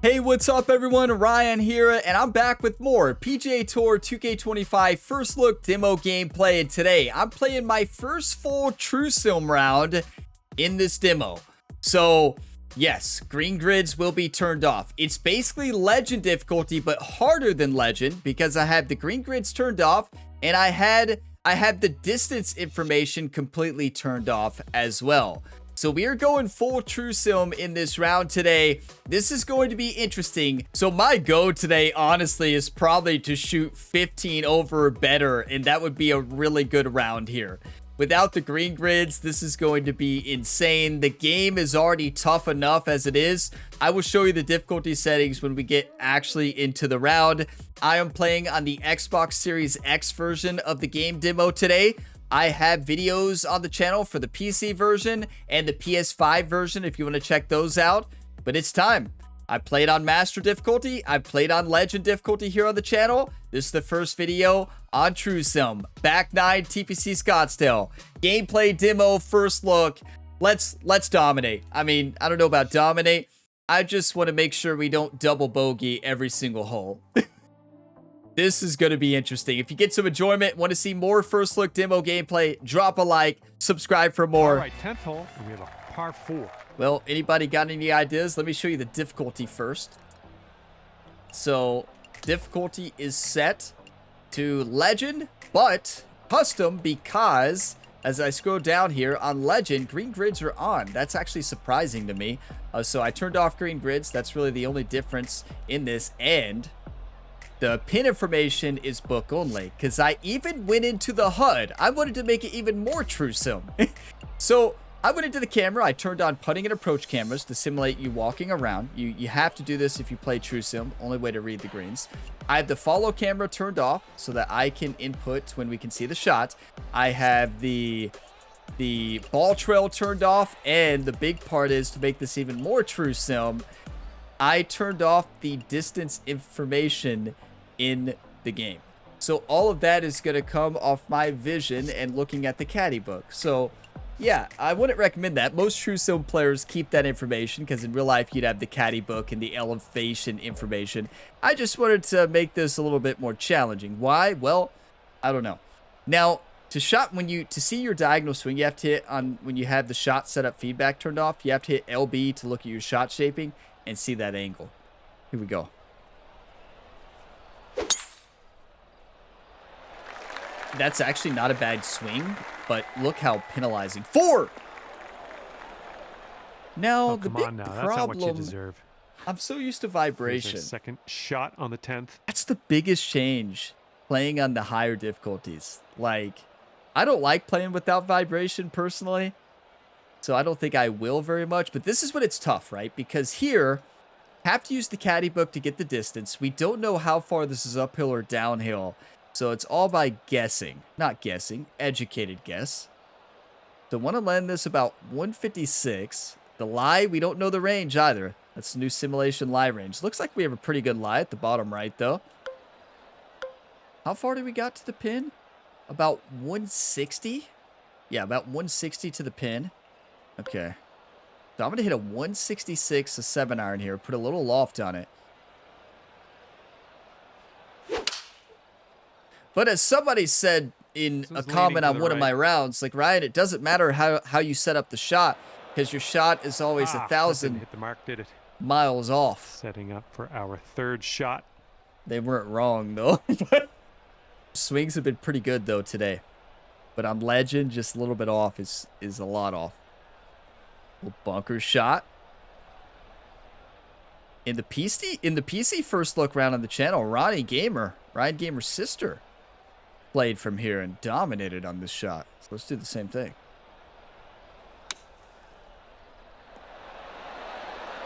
Hey, what's up everyone? Ryan here, and I'm back with more PGA Tour 2K25 first look demo gameplay, and today I'm playing my first full True Sim round in this demo. So, yes, green grids will be turned off. It's basically Legend difficulty, but harder than Legend because I have the green grids turned off, and I have the distance information completely turned off as well. So we are going full True Sim in this round today. This is going to be interesting. So my goal today, honestly, is probably to shoot 15 over or better, and that would be a really good round here. Without the green grids, this is going to be insane. The game is already tough enough as it is. I will show you the difficulty settings when we get actually into the round. I am playing on the Xbox Series X version of the game demo today. I have videos on the channel for the PC version and the PS5 version if you want to check those out. But it's time. I played on Master difficulty. I played on Legend difficulty here on the channel. This is the first video on True Sim. Back 9 TPC Scottsdale. Gameplay demo, first look. Let's dominate. I mean, I don't know about dominate. I just want to make sure we don't double bogey every single hole. This is going to be interesting. If you get some enjoyment, want to see more first look demo gameplay, drop a like, subscribe for more. All right, 10th hole, and we have a par 4. Well, anybody got any ideas? Let me show you the difficulty first. So, difficulty is set to Legend, but custom because as I scroll down here on Legend, green grids are on. That's actually surprising to me. So I turned off green grids. That's really the only difference in this, and the pin information is book only, because I even went into the HUD. I wanted to make it even more True Sim. So I went into the camera. I turned on putting and approach cameras to simulate you walking around. You have to do this if you play True Sim. Only way to read the greens. I have the follow camera turned off so that I can input when we can see the shot. I have the ball trail turned off, and the big part is to make this even more True Sim, I turned off the distance information in the game. So all of that is going to come off my vision and looking at the caddy book. So yeah, I wouldn't recommend that. Most True Sim players keep that information because in real life you'd have the caddy book and the elevation information. I just wanted to make this a little bit more challenging. Why? Well, I don't know. Now, to see your diagonal swing, you have to hit on, when you have the shot setup feedback turned off, you have to hit LB to look at your shot shaping and see that angle. Here we go. That's actually not a bad swing, but look how penalizing. 4! Now, Oh, the come big on now. That's not what you problem, deserve. I'm so used to Here's vibration. a second shot on the 10th. That's the biggest change, playing on the higher difficulties. Like, I don't like playing without vibration personally, so I don't think I will very much. But this is when it's tough, right? Because here, have to use the caddy book to get the distance. We don't know how far this is uphill or downhill. So it's all by guessing. Not guessing, educated guess. So I want to land this about 156. The lie, we don't know the range either. That's the new simulation lie range. Looks like we have a pretty good lie at the bottom right, though. How far did we got to the pin? About 160? Yeah, about 160 to the pin. Okay. So I'm going to hit a 166, a 7-iron here. Put a little loft on it. But as somebody said in a comment on one of my rounds, like, Ryan, it doesn't matter how you set up the shot, because your shot is always 1,000 hit the mark, did it? miles off. Setting up for our third shot. They weren't wrong, though. Swings have been pretty good, though, today. But on Legend, just a little bit off is a lot off. Little bunker shot. In the PC first look round on the channel, Ryan Gamer's sister, played from here and dominated on this shot. So let's do the same thing.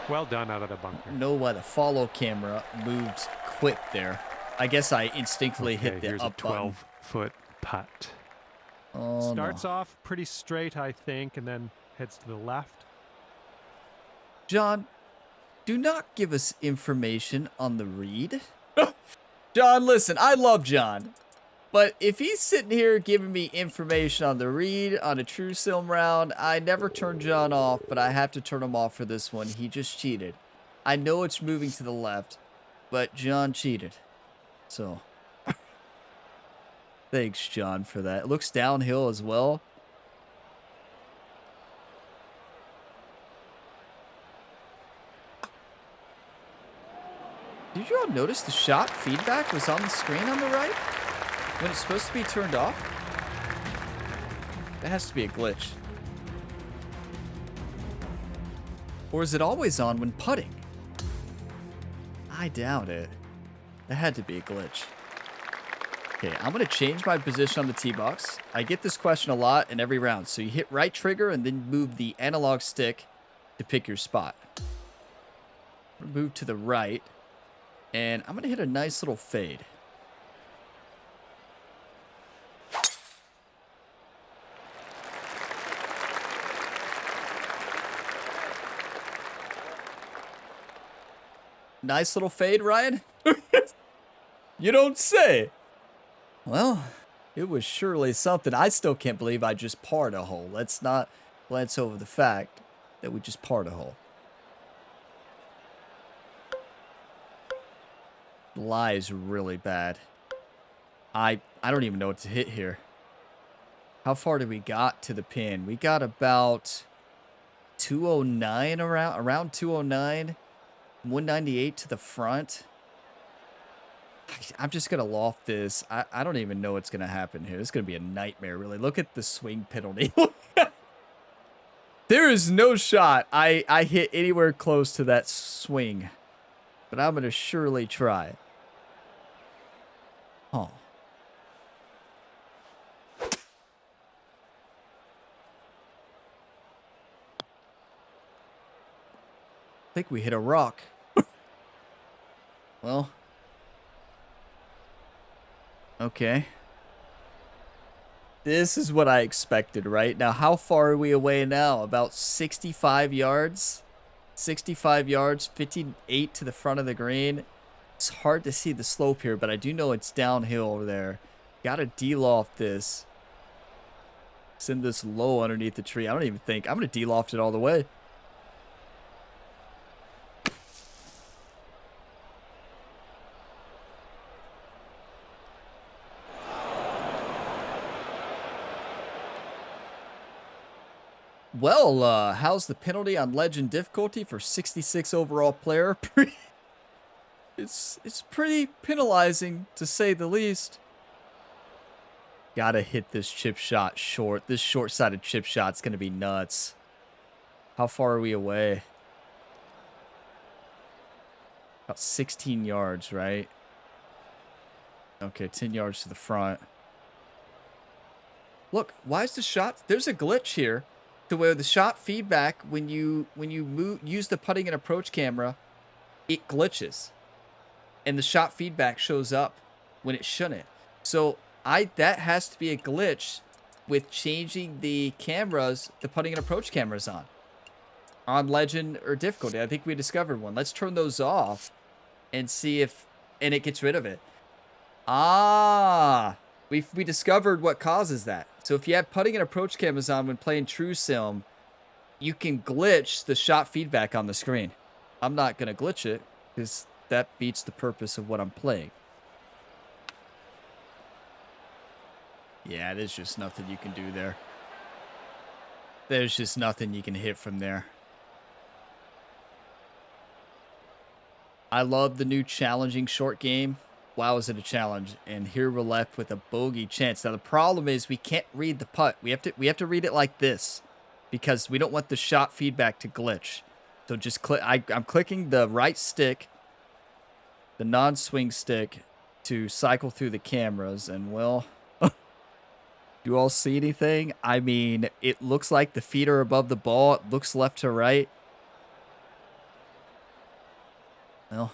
Well done out of the bunker. Know why the follow camera moved quick there. I guess I instinctively hit the here's up a button. 12-foot putt. Oh, Starts no. off pretty straight, I think, and then heads to the left. John, do not give us information on the read. John, listen, I love John. But if he's sitting here giving me information on the read on a True Sim round, I never turn John off, but I have to turn him off for this one. He just cheated. I know it's moving to the left, but John cheated. So, thanks, John, for that. It looks downhill as well. Did you all notice the shot feedback was on the screen on the right when it's supposed to be turned off? That has to be a glitch. Or is it always on when putting? I doubt it. That had to be a glitch. Okay, I'm going to change my position on the tee box. I get this question a lot in every round. So you hit right trigger and then move the analog stick to pick your spot. Move to the right. And I'm going to hit a nice little fade. Nice little fade, Ryan. You don't say. Well, it was surely something. I still can't believe I just parred a hole. Let's not glance over the fact that we just parred a hole. Lie is really bad. I don't even know what to hit here. How far did we got to the pin? We got about 209 around 209. 198 to the front. I'm just going to loft this. I don't even know what's going to happen here. This is going to be a nightmare, really. Look at the swing penalty. There is no shot I hit anywhere close to that swing. But I'm going to surely try. Oh. I think we hit a rock. Well. Okay. This is what I expected, right? Now, how far are we away now? About 65 yards? 65 yards, 58 to the front of the green. It's hard to see the slope here, but I do know it's downhill over there. Gotta de-loft this. Send this low underneath the tree. I don't even think. I'm gonna de-loft it all the way. Well, how's the penalty on legend difficulty for 66 overall player? It's pretty penalizing, to say the least. Gotta hit this chip shot short. This short-sided chip shot's gonna be nuts. How far are we away? About 16 yards, right? Okay, 10 yards to the front. Look, why is the shot... There's a glitch here to where the shot feedback, when you use the putting and approach camera, it glitches. And the shot feedback shows up when it shouldn't. So that has to be a glitch with changing the cameras, the putting and approach cameras on legend or difficulty. I think we discovered one. Let's turn those off and see if, and it gets rid of it. Ah, we discovered what causes that. So if you have putting and approach cameras on when playing True Sim, you can glitch the shot feedback on the screen. I'm not going to glitch it because that beats the purpose of what I'm playing. Yeah, there's just nothing you can do there. There's just nothing you can hit from there. I love the new challenging short game. Wow, is it a challenge? And here we're left with a bogey chance. Now the problem is we can't read the putt. We have to read it like this because we don't want the shot feedback to glitch. So just click. I'm clicking the right stick, the non-swing stick, to cycle through the cameras. And well, do you all see anything? I mean, it looks like the feet are above the ball. It looks left to right. Well,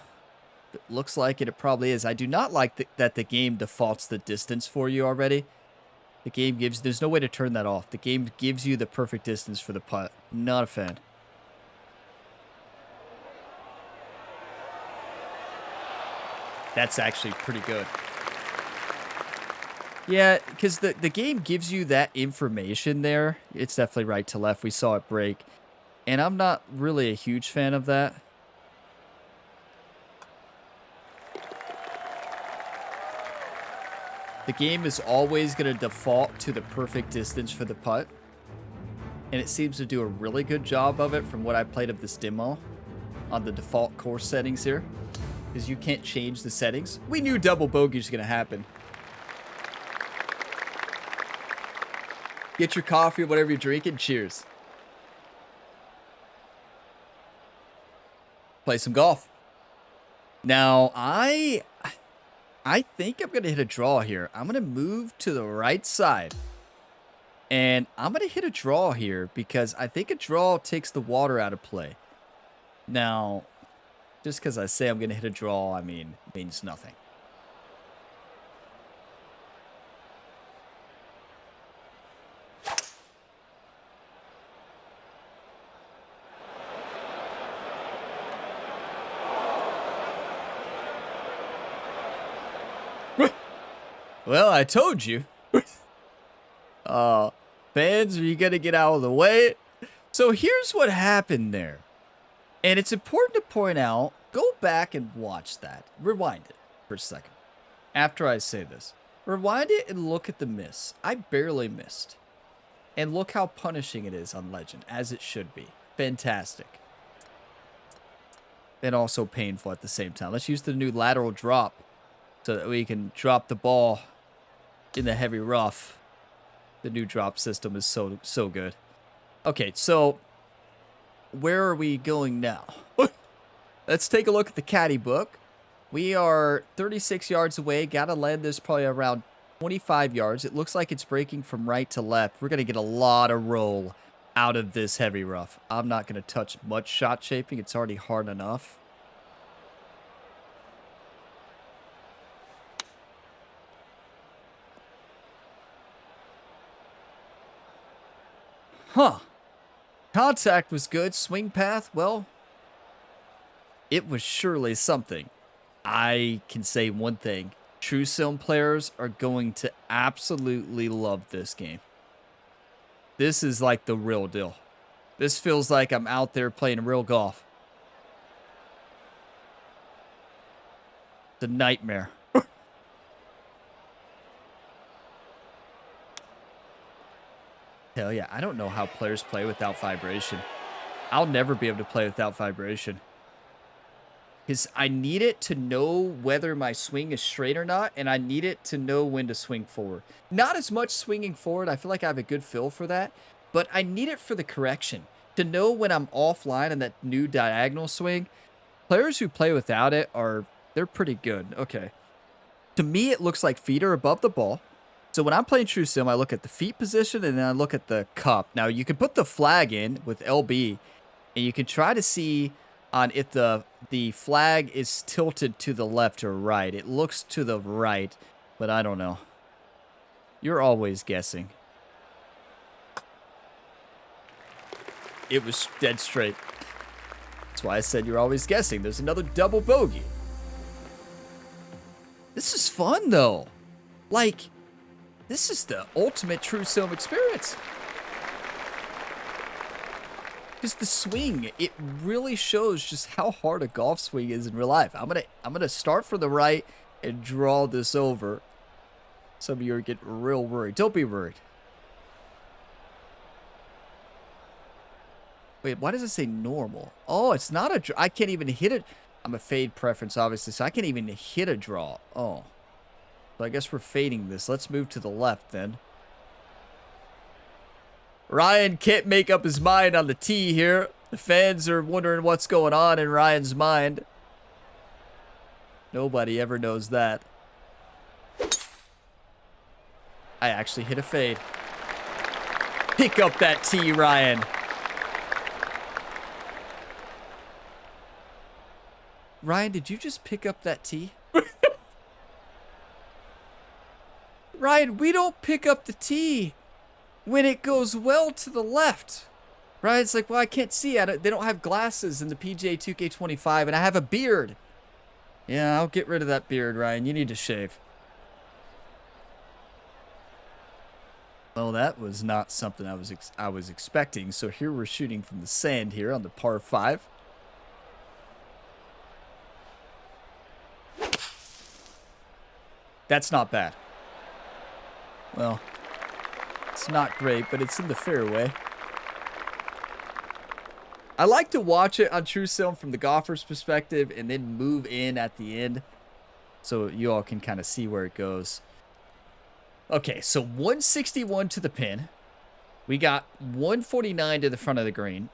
it looks like it probably is. I do not like that the game defaults the distance for you already. The game gives... There's no way to turn that off. The game gives you the perfect distance for the putt. Not a fan. That's actually pretty good. Yeah, because the game gives you that information there. It's definitely right to left. We saw it break. And I'm not really a huge fan of that. The game is always going to default to the perfect distance for the putt. And it seems to do a really good job of it from what I played of this demo on the default course settings here. Because you can't change the settings. We knew double bogey was going to happen. Get your coffee, whatever you're drinking. Cheers. Play some golf. Now, I think I'm going to hit a draw here. I'm going to move to the right side. And I'm going to hit a draw here because I think a draw takes the water out of play. Now, just because I say I'm going to hit a draw, I mean, means nothing. Well, I told you. Fans, are you going to get out of the way? So here's what happened there. And it's important to point out, go back and watch that. Rewind it for a second. After I say this. Rewind it and look at the miss. I barely missed. And look how punishing it is on Legend, as it should be. Fantastic. And also painful at the same time. Let's use the new lateral drop so that we can drop the ball in the heavy rough. The new drop system is so good. Okay, so where are we going now? Let's take a look at the caddy book. We are 36 yards away. Got to land this probably around 25 yards. It looks like it's breaking from right to left. We're going to get a lot of roll out of this heavy rough. I'm not going to touch much shot shaping. It's already hard enough. Huh. Contact was good. Swing path, well, it was surely something. I can say one thing. True Sim players are going to absolutely love this game. This is like the real deal. This feels like I'm out there playing real golf. It's a nightmare. Hell yeah, I don't know how players play without vibration. I'll never be able to play without vibration. Because I need it to know whether my swing is straight or not, and I need it to know when to swing forward. Not as much swinging forward, I feel like I have a good feel for that, but I need it for the correction. To know when I'm offline in that new diagonal swing. Players who play without it they're pretty good. Okay. To me, it looks like feet are above the ball. So when I'm playing True Sim, I look at the feet position and then I look at the cup. Now you can put the flag in with LB and you can try to see on if the flag is tilted to the left or right. It looks to the right, but I don't know. You're always guessing. It was dead straight. That's why I said you're always guessing. There's another double bogey. This is fun though. Like, this is the ultimate True Sim experience. Because the swing, it really shows just how hard a golf swing is in real life. I'm gonna start from the right and draw this over. Some of you are getting real worried. Don't be worried. Wait, why does it say normal? Oh, it's not a draw. I can't even hit it. I'm a fade preference, obviously, so I can't even hit a draw. Oh. So I guess we're fading this. Let's move to the left then. Ryan can't make up his mind on the tee here. The fans are wondering what's going on in Ryan's mind. Nobody ever knows that. I actually hit a fade. Pick up that tee, Ryan. Ryan, did you just pick up that tee? Ryan, we don't pick up the tee when it goes well to the left. Ryan's like, well, I can't see. They don't have glasses in the PGA 2K25, and I have a beard. Yeah, I'll get rid of that beard, Ryan. You need to shave. Well, that was not something I was expecting. So here we're shooting from the sand here on the par 5. That's not bad. Well, it's not great, but it's in the fairway. I like to watch it on True Film from the golfer's perspective and then move in at the end so you all can kind of see where it goes. Okay, so 161 to the pin. We got 149 to the front of the green.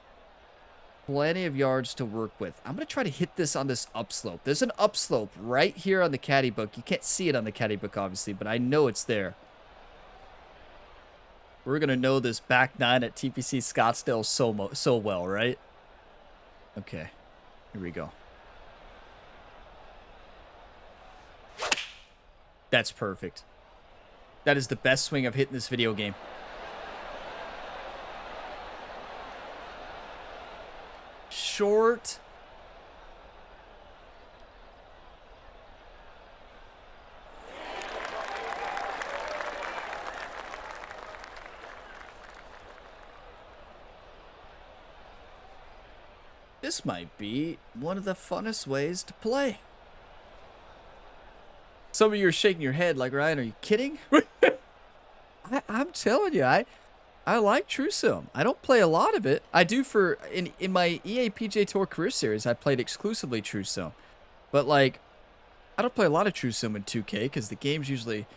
Plenty of yards to work with. I'm going to try to hit this on this upslope. There's an upslope right here on the caddy book. You can't see it on the caddy book, obviously, but I know it's there. We're going to know this back nine at TPC Scottsdale so well, right? Okay, here we go. That's perfect. That is the best swing I've hit in this video game. Short. This might be one of the funnest ways to play. Some of you are shaking your head like, Ryan, are you kidding? I'm telling you, I like True Sim. I don't play a lot of it. I do for, in my EA PGA Tour Career Series, I played exclusively True Sim. But, like, I don't play a lot of True Sim in 2K because the game's usually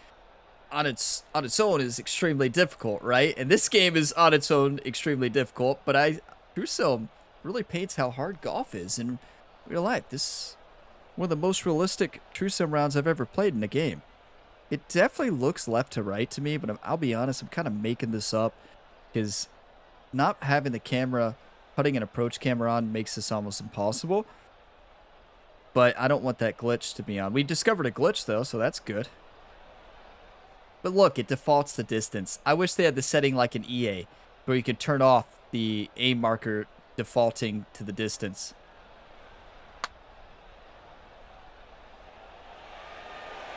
on its own is extremely difficult, right? And this game is on its own extremely difficult, but True Sim really paints how hard golf is in real life. This is one of the most realistic True Sim rounds I've ever played in a game. It definitely looks left to right to me, but I'll be honest, I'm kind of making this up because not having the camera, putting an approach camera on makes this almost impossible. But I don't want that glitch to be on. We discovered a glitch though, so that's good. But look, it defaults the distance. I wish they had the setting like an EA where you could turn off the aim marker defaulting to the distance.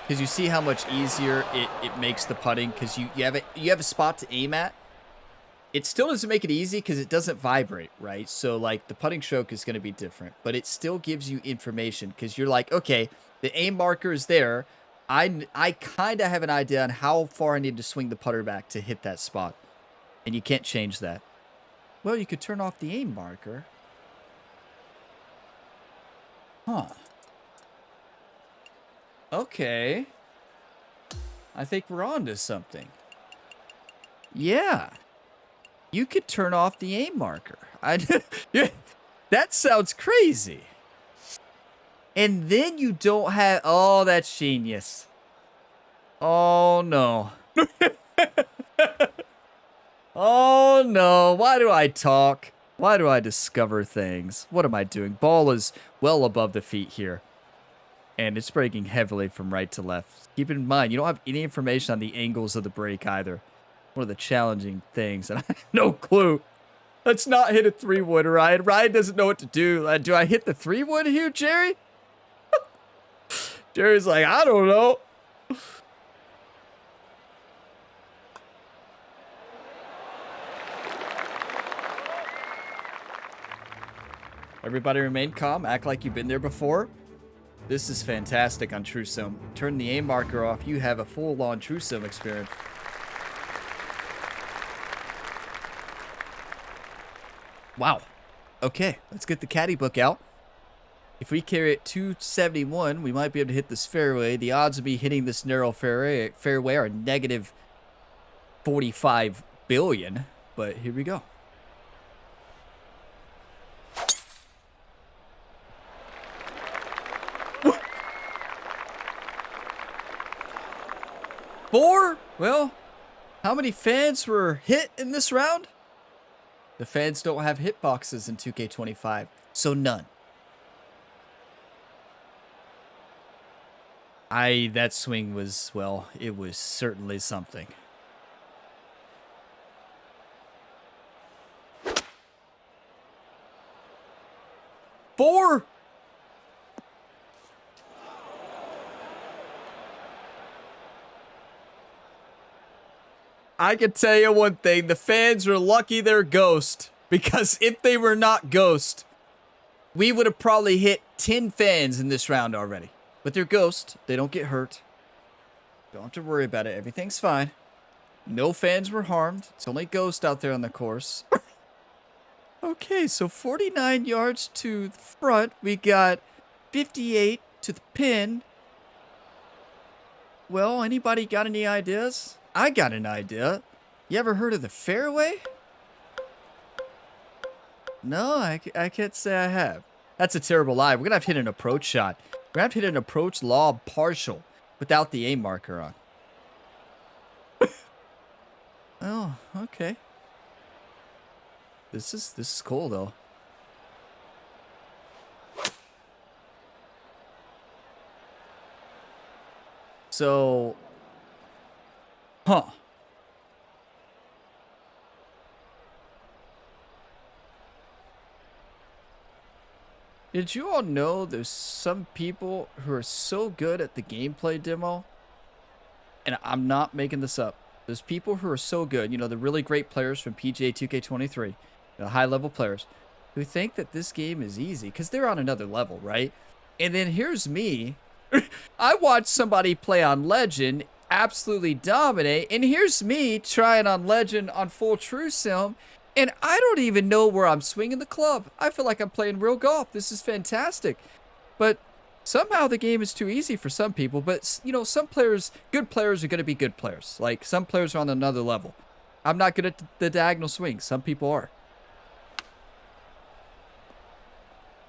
Because you see how much easier it makes the putting because you have a spot to aim at. It still doesn't make it easy because it doesn't vibrate, right? So like the putting stroke is going to be different, but it still gives you information because you're like, okay, the aim marker is there. I kind of have an idea on how far I need to swing the putter back to hit that spot. And you can't change that. Well, you could turn off the aim marker. Huh. Okay. I think we're on to something. Yeah. You could turn off the aim marker. That sounds crazy. And then you don't have... Oh, that's genius. Oh, no. Oh, no. Why do I talk? Why do I discover things? What am I doing? Ball is well above the feet here. And it's breaking heavily from right to left. Keep in mind, you don't have any information on the angles of the break either. One of the challenging things. And I have no clue. Let's not hit a 3-wood, Ryan. Ryan doesn't know what to do. Do I hit the 3-wood here, Jerry? Jerry's like, I don't know. Everybody remain calm. Act like you've been there before. This is fantastic on True Sim. Turn the aim marker off. You have a full-on True Sim experience. Wow. Okay, let's get the caddy book out. If we carry it 271, we might be able to hit this fairway. The odds of me hitting this narrow fairway are negative 45 billion. But here we go. Four? Well, how many fans were hit in this round? The fans don't have hitboxes in 2K25, so none. That swing was, well, it was certainly something. Four? I can tell you one thing, the fans are lucky they're Ghost, because if they were not Ghost, we would have probably hit 10 fans in this round already. But they're Ghost, they don't get hurt. Don't have to worry about it, everything's fine. No fans were harmed. It's only Ghost out there on the course. Okay, so 49 yards to the front. We got 58 to the pin. Well, anybody got any ideas? I got an idea. You ever heard of the fairway? No, I can't say I have. That's a terrible lie. We're going to have to hit an approach shot. We're going to have to hit an approach lob partial without the aim marker on. Oh, okay. This is cool, though. So, huh. Did you all know there's some people who are so good at the gameplay demo? And I'm not making this up. There's people who are so good, you know, the really great players from PGA 2K23, the high-level players, who think that this game is easy because they're on another level, right? And then here's me. I watched somebody play on Legend, absolutely dominate, and here's me trying on Legend on full True Sim, and I don't even know where I'm swinging the club. I feel like I'm playing real golf. This is fantastic. But somehow the game is too easy for some people, but, you know, some players, good players are going to be good players. Like, some players are on another level. I'm not good at the diagonal swing. Some people are.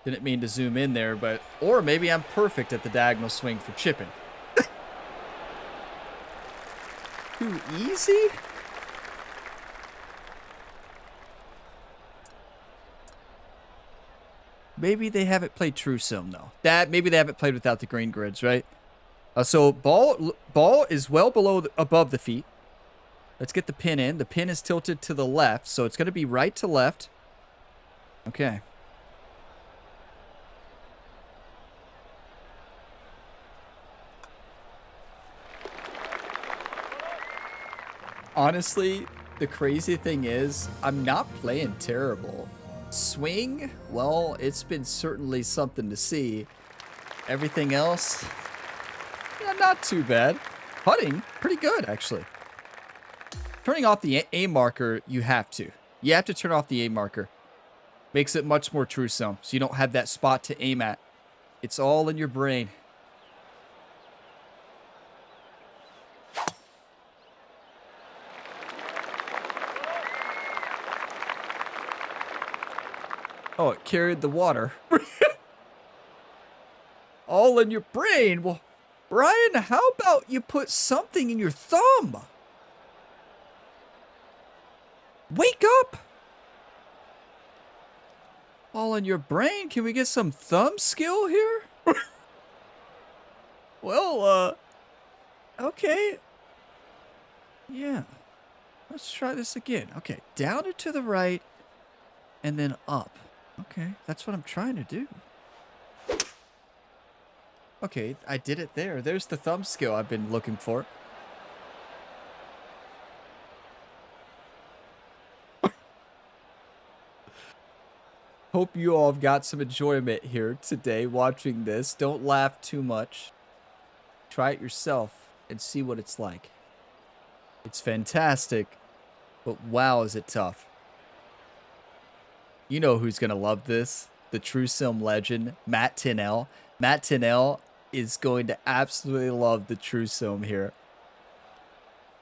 Didn't mean to zoom in there, but... Or maybe I'm perfect at the diagonal swing for chipping. Too easy? Maybe they haven't played True Sim, though. Maybe they haven't played without the green grids, right? So ball is well above the feet. Let's get the pin in. The pin is tilted to the left, so it's going to be right to left. Okay. Honestly, the crazy thing is, I'm not playing terrible. Swing, well, it's been certainly something to see. Everything else, yeah, not too bad. Putting, pretty good, actually. Turning off the aim marker, you have to. You have to turn off the aim marker. Makes it much more True Sim, so you don't have that spot to aim at. It's all in your brain. Oh, it carried the water. All in your brain. Well, Brian, how about you put something in your thumb? Wake up! All in your brain? Can we get some thumb skill here? Well, okay. Yeah. Let's try this again. Okay, down and to the right, and then up. Okay, that's what I'm trying to do. Okay, I did it there. There's the thumb skill I've been looking for. Hope you all have got some enjoyment here today watching this. Don't laugh too much. Try it yourself and see what it's like. It's fantastic, but wow, is it tough. You know who's going to love this? The True Sim legend, Matt Tinnell. Matt Tinnell is going to absolutely love the True Sim here.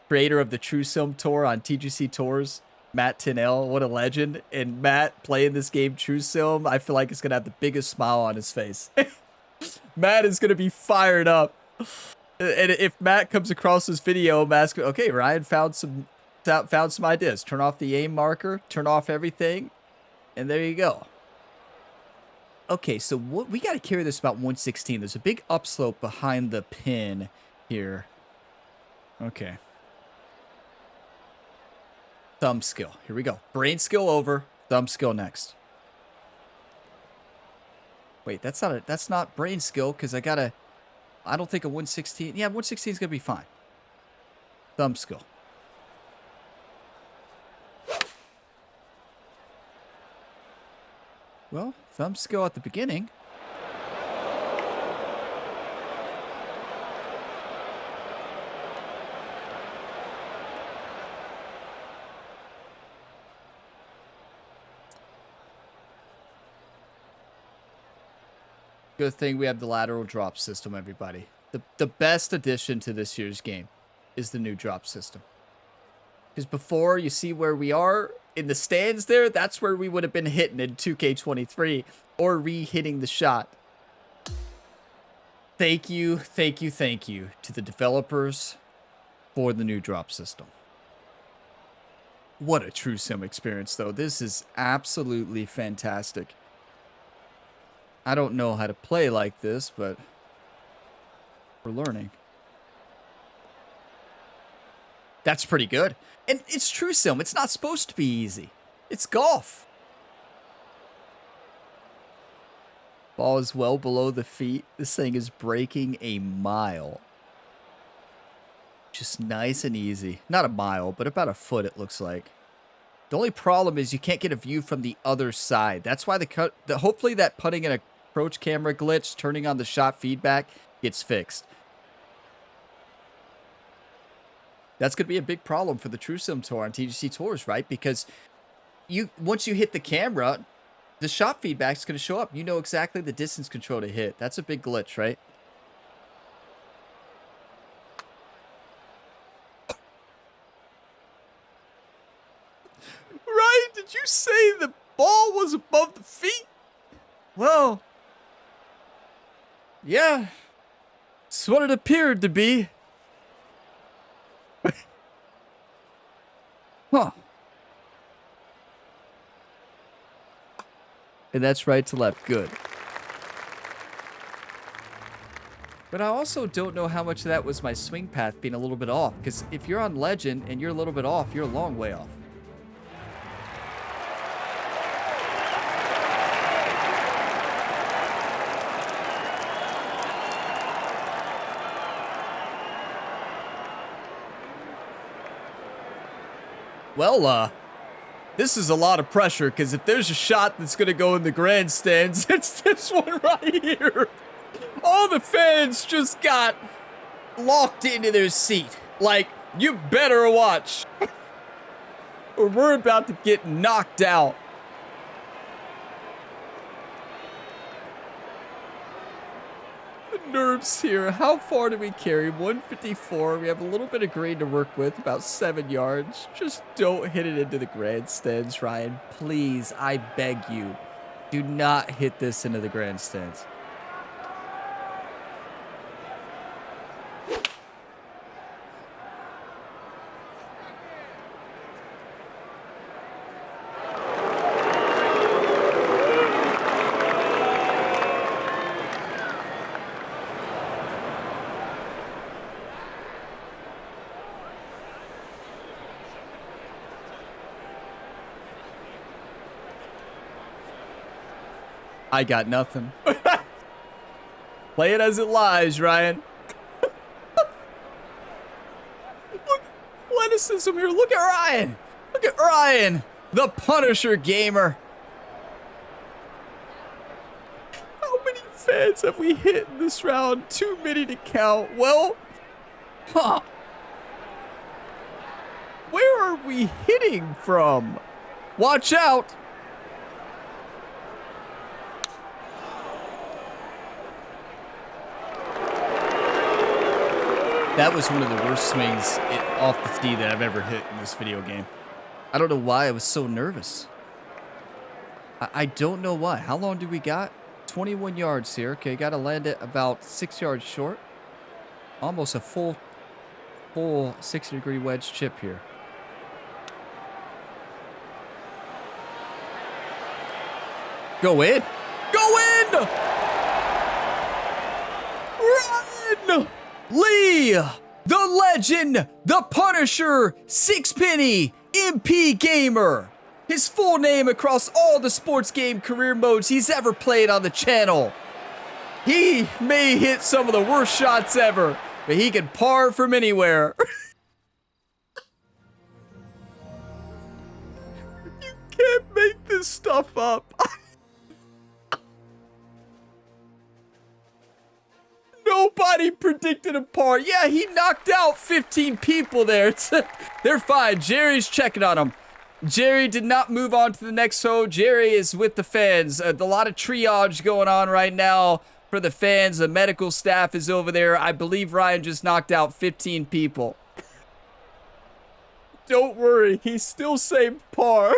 Creator of the True Sim Tour on TGC Tours, Matt Tinnell, what a legend. And Matt playing this game True Sim, I feel like it's going to have the biggest smile on his face. Matt is going to be fired up. And if Matt comes across this video, Matt's going, okay, Ryan found some ideas. Turn off the aim marker, turn off everything. And there you go. Okay, so we got to carry this about 116. There's a big upslope behind the pin here. Okay. Thumb skill. Here we go. Brain skill over. Thumb skill next. Wait, that's not brain skill because I don't think a 116. Yeah, 116 is going to be fine. Thumb skill. Well, thumb skill at the beginning. Good thing we have the lateral drop system, everybody. The best addition to this year's game is the new drop system. Because before, you see where we are in the stands there, that's where we would have been hitting in 2K23 or re-hitting the shot. Thank you to the developers for the new drop system. What a true sim experience, though. This is absolutely fantastic. I don't know how to play like this, but we're learning. That's pretty good. And it's true sim. It's not supposed to be easy. It's golf. Ball is well below the feet. This thing is breaking a mile. Just nice and easy. Not a mile, but about a foot it looks like. The only problem is you can't get a view from the other side. That's why hopefully that putting in approach camera glitch, turning on the shot feedback, gets fixed. That's going to be a big problem for the True Sim Tour on TGC Tours, right? Because once you hit the camera, the shot feedback is going to show up. You know exactly the distance control to hit. That's a big glitch, right? Ryan, did you say the ball was above the feet? Well, yeah, it's what it appeared to be. Huh. And that's right to left. Good. But I also don't know how much of that was my swing path being a little bit off. Because if you're on Legend and you're a little bit off, you're a long way off. Well, this is a lot of pressure, because if there's a shot that's going to go in the grandstands, it's this one right here. All the fans just got locked into their seat. Like, you better watch. Or we're about to get knocked out. The nerves here. How far do we carry? 154. We have a little bit of green to work with, about 7 yards. Just don't hit it into the grandstands, Ryan. Please, I beg you. Do not hit this into the grandstands. I got nothing. Play it as it lies, Ryan. Look, athleticism here. Look at Ryan. Look at Ryan, the Punisher gamer. How many fans have we hit in this round? Too many to count. Well, where are we hitting from? Watch out. That was one of the worst swings off the tee that I've ever hit in this video game. I don't know why I was so nervous. I don't know why. How long do we got? 21 yards here. Okay, got to land it about 6 yards short. Almost a full 60-degree wedge chip here. Go in. Go in! Run! Lee, the legend, the Punisher, Sixpenny, MP Gamer. His full name across all the sports game career modes he's ever played on the channel. He may hit some of the worst shots ever, but he can par from anywhere. You can't make this stuff up. Nobody predicted a par. Yeah, he knocked out 15 people there. They're fine. Jerry's checking on them. Jerry did not move on to the next hole. Jerry is with the fans. A lot of triage going on right now For the fans, the medical staff is over there. I believe Ryan just knocked out 15 people. Don't worry, he still saved par.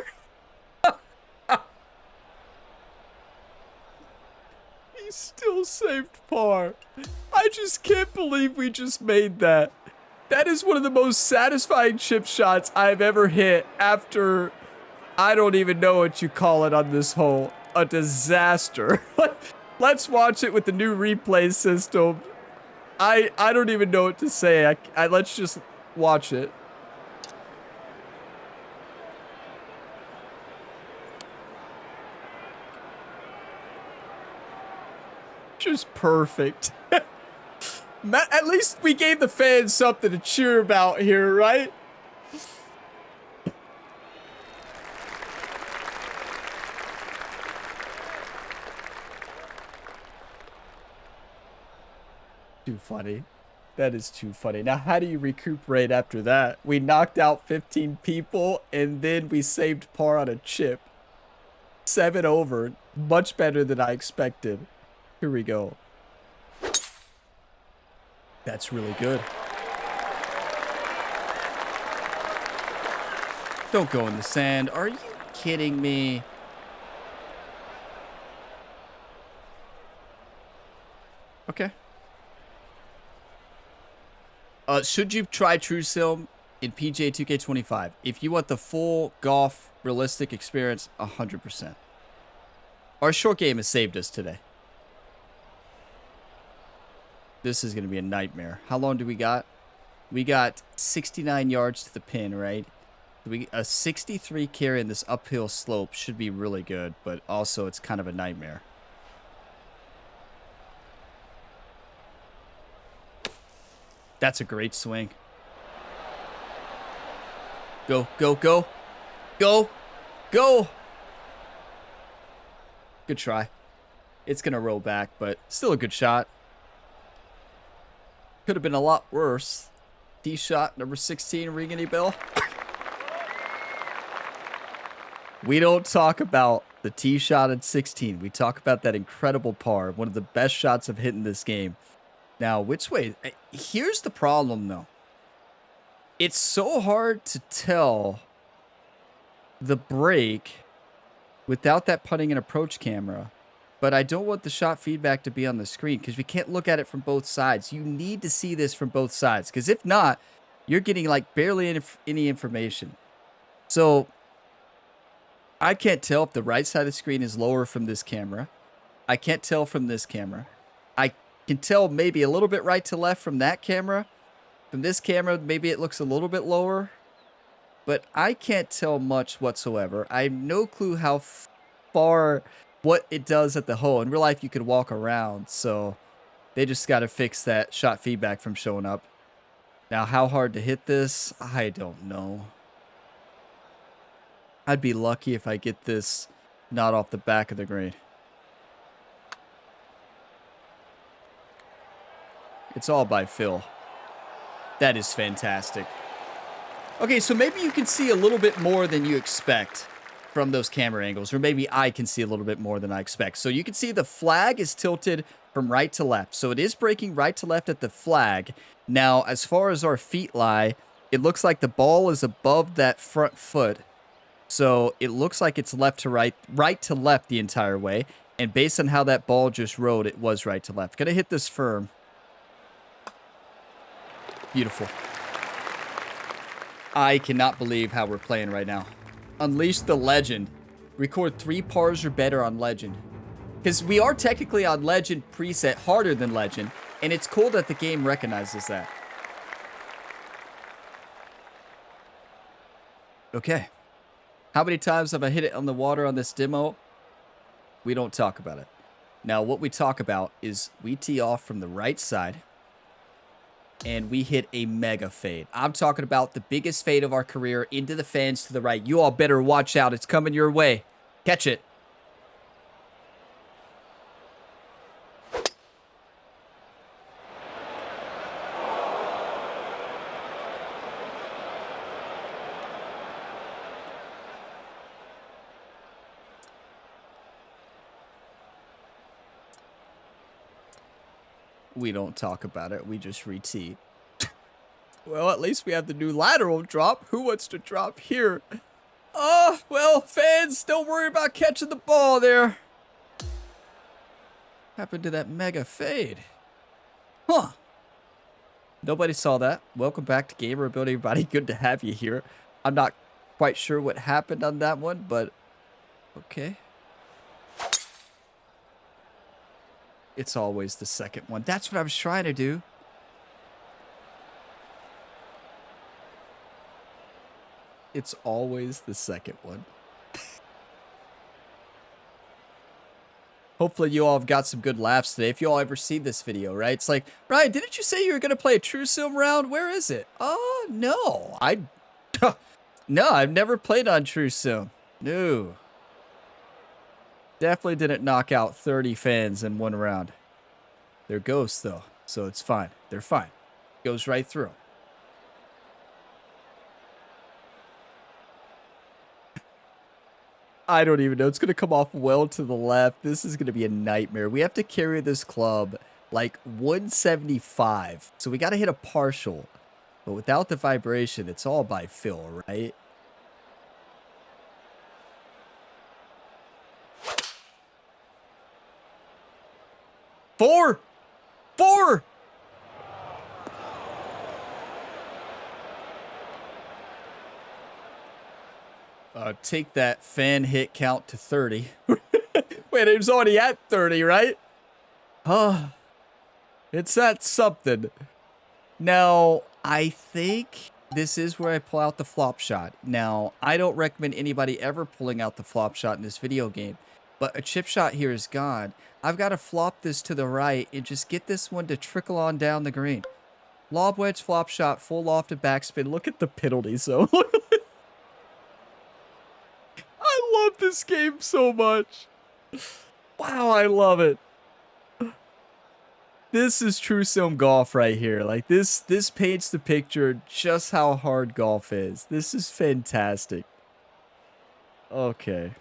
He still saved par. I just can't believe we just made that. That is one of the most satisfying chip shots I've ever hit after, I don't even know what you call it on this hole. A disaster. Let's watch it with the new replay system. I don't even know what to say. Let's just watch it. Just perfect. At least we gave the fans something to cheer about here, right? Too funny. That is too funny. Now, how do you recuperate after that? We knocked out 15 people, and then we saved par on a chip. 7 over. Much better than I expected. Here we go. That's really good. Don't go in the sand. Are you kidding me? Okay. Should you try True Sim in PGA 2K25? If you want the full golf realistic experience, 100%. Our short game has saved us today. This is going to be a nightmare. How long do we got? We got 69 yards to the pin, right? A 63 carry in this uphill slope should be really good, but also it's kind of a nightmare. That's a great swing. Go, go, go. Go, go. Good try. It's going to roll back, but still a good shot. Could have been a lot worse. Tee shot, number 16, ring any bell? We don't talk about the tee shot at 16. We talk about that incredible par. One of the best shots I've hit in this game. Now, which way? Here's the problem, though. It's so hard to tell the break without that putting and approach camera. But I don't want the shot feedback to be on the screen because we can't look at it from both sides. You need to see this from both sides because if not, you're getting like barely any information. So I can't tell if the right side of the screen is lower from this camera. I can't tell from this camera. I can tell maybe a little bit right to left from that camera. From this camera, maybe it looks a little bit lower. But I can't tell much whatsoever. I have no clue how far what it does at the hole. In real life, you could walk around. So they just got to fix that shot feedback from showing up. Now, how hard to hit this? I don't know. I'd be lucky if I get this not off the back of the green. It's all by Phil. That is fantastic. Okay, so maybe you can see a little bit more than you expect from those camera angles, or maybe I can see a little bit more than I expect. So you can see the flag is tilted from right to left. So it is breaking right to left at the flag. Now, as far as our feet lie, it looks like the ball is above that front foot. So it looks like it's left to right, right to left the entire way. And based on how that ball just rode, it was right to left. Gonna hit this firm. Beautiful. I cannot believe how we're playing right now. Unleash the legend. Record 3 pars or better on legend. Because we are technically on legend preset harder than legend. And it's cool that the game recognizes that. Okay. How many times have I hit it on the water on this demo? We don't talk about it. Now, what we talk about is we tee off from the right side. And we hit a mega fade. I'm talking about the biggest fade of our career into the fans to the right. You all better watch out. It's coming your way. Catch it. We don't talk about it. We just re-tee. Well, at least we have the new lateral drop. Who wants to drop here? Oh, well, fans, don't worry about catching the ball there. Happened to that mega fade? Huh. Nobody saw that. Welcome back to Gamer Ability, everybody. Good to have you here. I'm not quite sure what happened on that one, but okay. It's always the second one. That's what I was trying to do. It's always the second one. Hopefully you all have got some good laughs today. If you all ever see this video, right? It's like, Ryan, didn't you say you were going to play a True Sim round? Where is it? Oh, no. No, I've never played on True Sim. No. Definitely didn't knock out 30 fans in one round. They're ghosts, though, so it's fine. They're fine. Goes right through. I don't even know. It's going to come off well to the left. This is going to be a nightmare. We have to carry this club like 175. So we got to hit a partial. But without the vibration, it's all by feel, right? Four! Take that fan hit count to 30. Wait, it was already at 30, right? It's at something. Now, I think this is where I pull out the flop shot. Now, I don't recommend anybody ever pulling out the flop shot in this video game, but a chip shot here is gone. I've got to flop this to the right and just get this one to trickle on down the green. Lob wedge, flop shot, full lofted backspin. Look at the penalty zone. I love this game so much. Wow, I love it. This is True Sim golf right here. Like this paints the picture just how hard golf is. This is fantastic. Okay.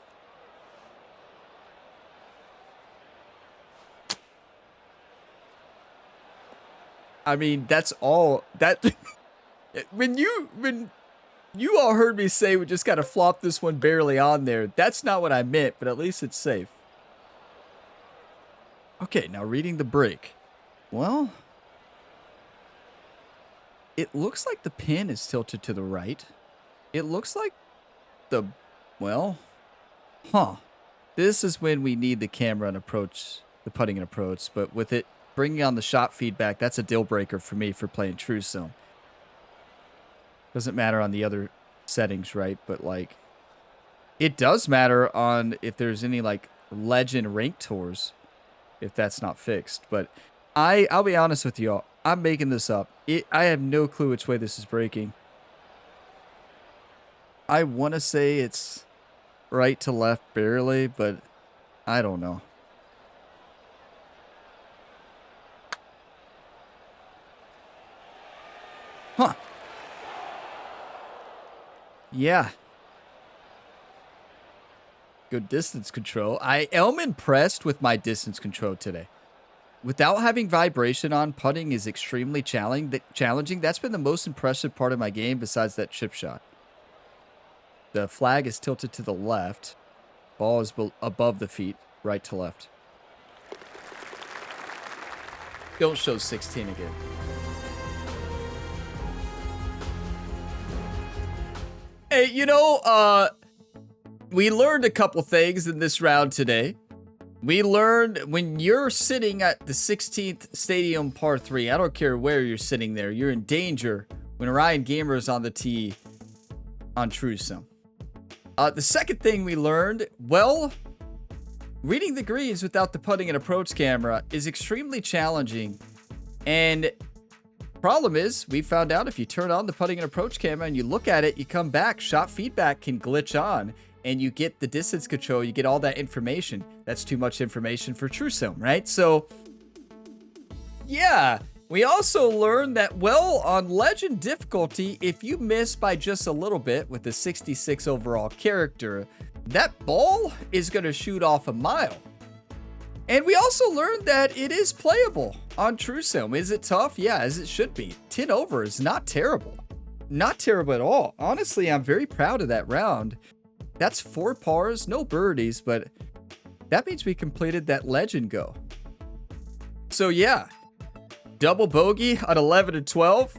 I mean, that's all that when you all heard me say we just got to flop this one barely on there. That's not what I meant, but at least it's safe. Okay, now reading the break. Well, it looks like the pin is tilted to the right. It looks like well, this is when we need the camera and approach, the putting and approach, but with it bringing on the shot feedback, that's a deal breaker for me for playing True Sim. Doesn't matter on the other settings, right? But like, it does matter on if there's any like legend rank tours, if that's not fixed. But I'll be honest with y'all, I'm making this up. I have no clue which way this is breaking. I want to say it's right to left barely, but I don't know. Huh. Yeah. Good distance control. I am impressed with my distance control today. Without having vibration on, putting is extremely challenging. That's been the most impressive part of my game besides that chip shot. The flag is tilted to the left. Ball is above the feet, right to left. Don't show 16 again. Hey, you know, we learned a couple things in this round today. We learned when you're sitting at the 16th Stadium par 3, I don't care where you're sitting there, you're in danger when Ryan Gamer is on the tee on True Sim. The second thing we learned, well, reading the greens without the putting and approach camera is extremely challenging. And problem is, we found out if you turn on the putting and approach camera and you look at it, you come back, shot feedback can glitch on, and you get the distance control, you get all that information. That's too much information for True Sim, right? So, yeah. We also learned that, well, on Legend difficulty, if you miss by just a little bit with the 66 overall character, that ball is going to shoot off a mile. And we also learned that it is playable on TrueSim. Is it tough? Yeah, as it should be. 10 over is not terrible. Not terrible at all. Honestly, I'm very proud of that round. That's 4 pars, no birdies, but that means we completed that legend go. So yeah, double bogey on 11 and 12,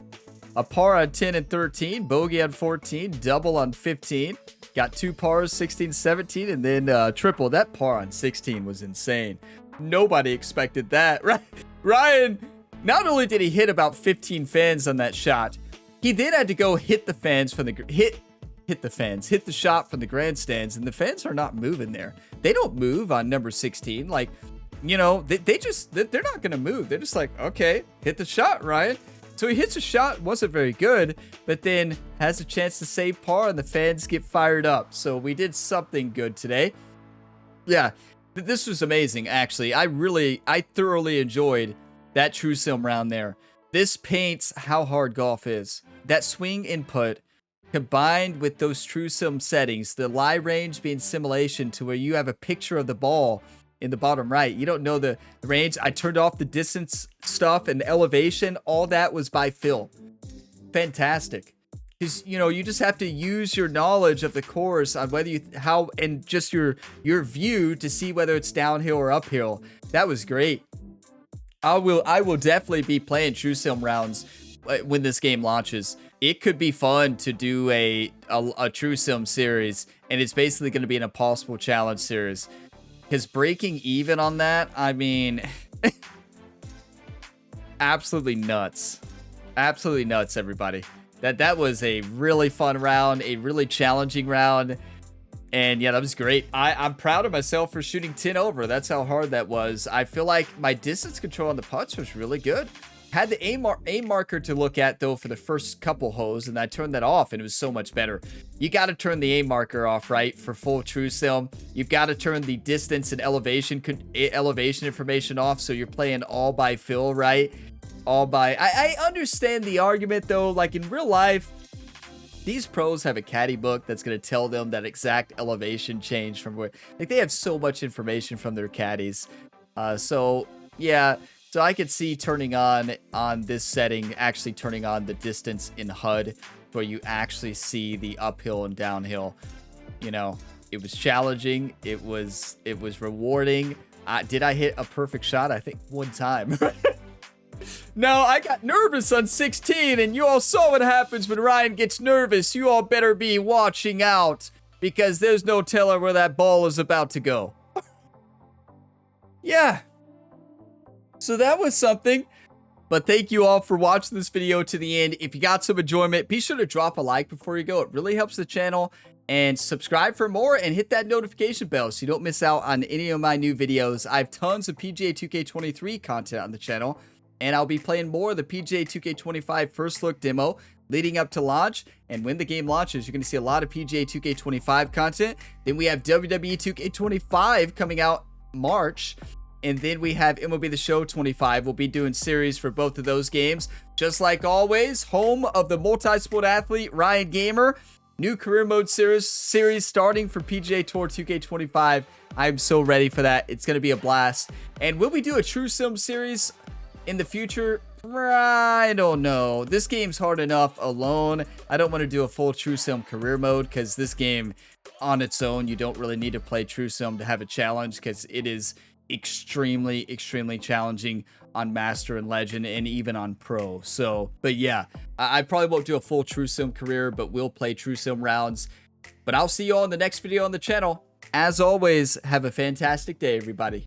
a par on 10 and 13, bogey on 14, double on 15. Got 2 pars, 16, 17, and then triple. That par on 16 was insane. Nobody expected that, right? Ryan, not only did he hit about 15 fans on that shot, he then had to go hit the fans from the hit the shot from the grandstands, and the fans are not moving there. They don't move on number 16. Like, you know, they're not gonna move. They're just like, okay, hit the shot, Ryan. So he hits a shot, wasn't very good, but then has a chance to save par, and the fans get fired up. So we did something good today. Yeah, this was amazing, actually. I thoroughly enjoyed that TrueSim round there. This paints how hard golf is. That swing input, combined with those TrueSim settings, the lie range being simulation to where you have a picture of the ball in the bottom right. You don't know the range. I turned off the distance stuff and elevation. All that was by Phil. Fantastic. Because, you know, you just have to use your knowledge of the course on whether and just your view to see whether it's downhill or uphill. That was great. I will definitely be playing TrueSim rounds when this game launches. It could be fun to do a TrueSim series, and it's basically going to be an impossible challenge series. Because breaking even on that, I mean, absolutely nuts. Absolutely nuts, everybody. That was a really fun round, a really challenging round. And yeah, that was great. I'm proud of myself for shooting 10 over. That's how hard that was. I feel like my distance control on the putts was really good. Had the aim marker to look at, though, for the first couple holes, and I turned that off, and it was so much better. You got to turn the aim marker off, right, for full TrueSim. You've got to turn the distance and elevation information off, so you're playing all by feel, right? All by... I understand the argument, though. Like, in real life, these pros have a caddy book that's going to tell them that exact elevation change from where... Like, they have so much information from their caddies. So, yeah... So I could see turning on this setting, actually turning on the distance in HUD where you actually see the uphill and downhill. You know, it was challenging. It was rewarding. Did I hit a perfect shot? I think one time. No, I got nervous on 16, and you all saw what happens when Ryan gets nervous. You all better be watching out because there's no telling where that ball is about to go. Yeah. So that was something, but thank you all for watching this video to the end. If you got some enjoyment, be sure to drop a like before you go. It really helps the channel, and subscribe for more and hit that notification bell so you don't miss out on any of my new videos. I have tons of PGA 2K23 content on the channel, and I'll be playing more of the PGA 2K25 first look demo leading up to launch. And when the game launches, you're going to see a lot of PGA 2K25 content. Then we have WWE 2K25 coming out March. And then we have MLB The Show 25. We'll be doing series for both of those games. Just like always, home of the multi-sport athlete, Ryan Gamer. New career mode series starting for PGA Tour 2K25. I'm so ready for that. It's going to be a blast. And will we do a TrueSim series in the future? I don't know. This game's hard enough alone. I don't want to do a full TrueSim career mode because this game on its own, you don't really need to play TrueSim to have a challenge because it is extremely challenging on Master and Legend and even on Pro. So, but yeah, I probably won't do a full TrueSim career, but we'll play TrueSim rounds. But I'll see you all in the next video on the channel. As always, have a fantastic day, everybody.